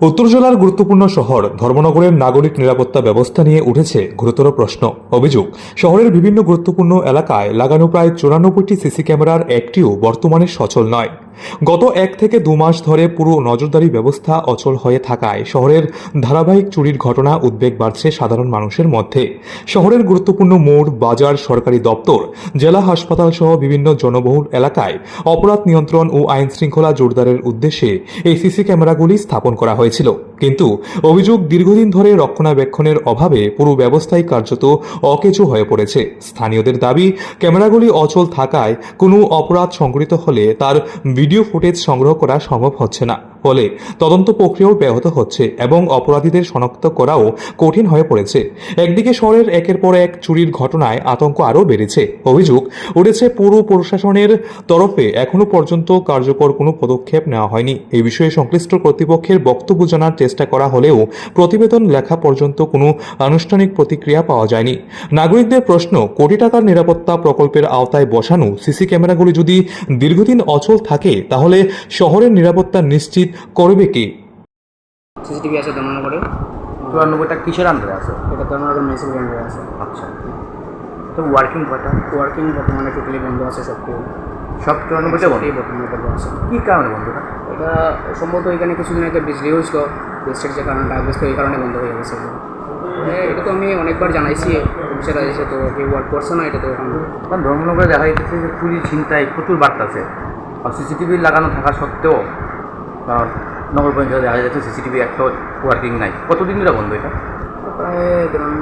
উত্তর জেলার গুরুত্বপূর্ণ শহর ধর্মনগরের নাগরিক নিরাপত্তা ব্যবস্থা নিয়ে উঠেছে গুরুতর প্রশ্ন। অভিযোগ, শহরের বিভিন্ন গুরুত্বপূর্ণ এলাকায় লাগানো প্রায় 94টি সিসি ক্যামেরার একটিও বর্তমানে সচল নয়। গত 1 থেকে 2 মাস ধরে পুরো নজরদারি ব্যবস্থা অচল হয়ে থাকায় শহরের ধারাবাহিক চুরির ঘটনা উদ্বেগ বাড়ছে সাধারণ মানুষের মধ্যে। শহরের গুরুত্বপূর্ণ মোড়, বাজার, সরকারি দপ্তর, জেলা হাসপাতাল সহ বিভিন্ন জনবহুল এলাকায় অপরাধ নিয়ন্ত্রণ ও আইন শৃঙ্খলা জোরদারের উদ্দেশ্যে এই সিসি ক্যামেরাগুলি স্থাপন করা হয়েছিল। কিন্তু অভিযোগ, দীর্ঘদিন ধরে রক্ষণাবেক্ষণের অভাবে পুরো ব্যবস্থাই কার্যত অকেজো হয়ে পড়েছে। স্থানীয়দের দাবি, ক্যামেরাগুলি অচল থাকায় কোনো অপরাধ সংঘটিত হলে তার ভিডিও ফুটেজ সংগ্রহ করা সম্ভব হচ্ছে না। ফলে তদন্ত প্রক্রিয়াও ব্যাহত হচ্ছে এবং অপরাধীদের শনাক্ত করাও কঠিন হয়ে পড়েছে। একদিকে শহরের একের পর এক চুরির ঘটনায় আতঙ্ক আরও বেড়েছে। অভিযোগ উঠেছে, পুরো প্রশাসনের তরফে এখনো পর্যন্ত কার্যকর কোনো পদক্ষেপ নেওয়া হয়নি। এই বিষয়ে সংশ্লিষ্ট কর্তৃপক্ষের বক্তব্য জানার চেষ্টা করা হলেও প্রতিবেদন লেখা পর্যন্ত কোনো আনুষ্ঠানিক প্রতিক্রিয়া পাওয়া যায়নি। নাগরিকদের প্রশ্ন, কোটি টাকার নিরাপত্তা প্রকল্পের আওতায় বসানো সিসি ক্যামেরাগুলি যদি দীর্ঘদিন অচল থাকে তাহলে শহরের নিরাপত্তা নিশ্চিত করবে কে? সিসিটিভি আছে ধর্মনগরে। 94টা কিসের আন্ডারে আছে? এটা ধর্মনগর মিউনিসিপ্যাল আন্ডারে আছে। আচ্ছা, তো ওয়ার্কিং কয়টা? ওয়ার্কিং বর্তমানে টোটালি বন্ধ আছে সব 94টা বন্ধ? এই বর্তমানে বন্ধ আছে। কী কারণে বন্ধটা? এটা সম্ভবত এখানে কিছুদিন আগে বিজলি হয়েছিল, বৃষ্টির যে কারণে আগস্ট, এই কারণে বন্ধ হয়ে গেছে। এটা তো আমি অনেকবার জানাইছি অফিসাররা এসে, তো কেউ ওয়ার্ক করছে না। এটা তো এখন কারণ ধর্মনগরে দেখা যাচ্ছে যে চুরি ছিনতাই প্রচুর বাড়তেছে, আর সিসিটিভি লাগানো থাকা সত্ত্বেও নগর পঞ্চায়েতে দেখা যাচ্ছে সিসিটিভি একটাও ওয়ার্কিং নাই। কতদিন ধরে বন্ধ এটা? প্রায় ধরুন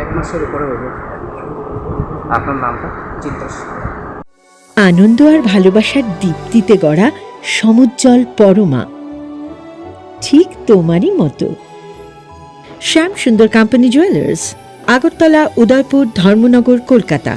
1 মাসের উপরে হবে। আপনার নামটা? চিত্তাস। আনন্দ আর ভালোবাসার দীপ্তিতে গড়া সমুজ্জ্বল পরমা, ঠিক তোমারই মতো। শ্যাম সুন্দর কোম্পানি জুয়েলার্স, আগরতলা, উদয়পুর, ধর্মনগর, কলকাতা।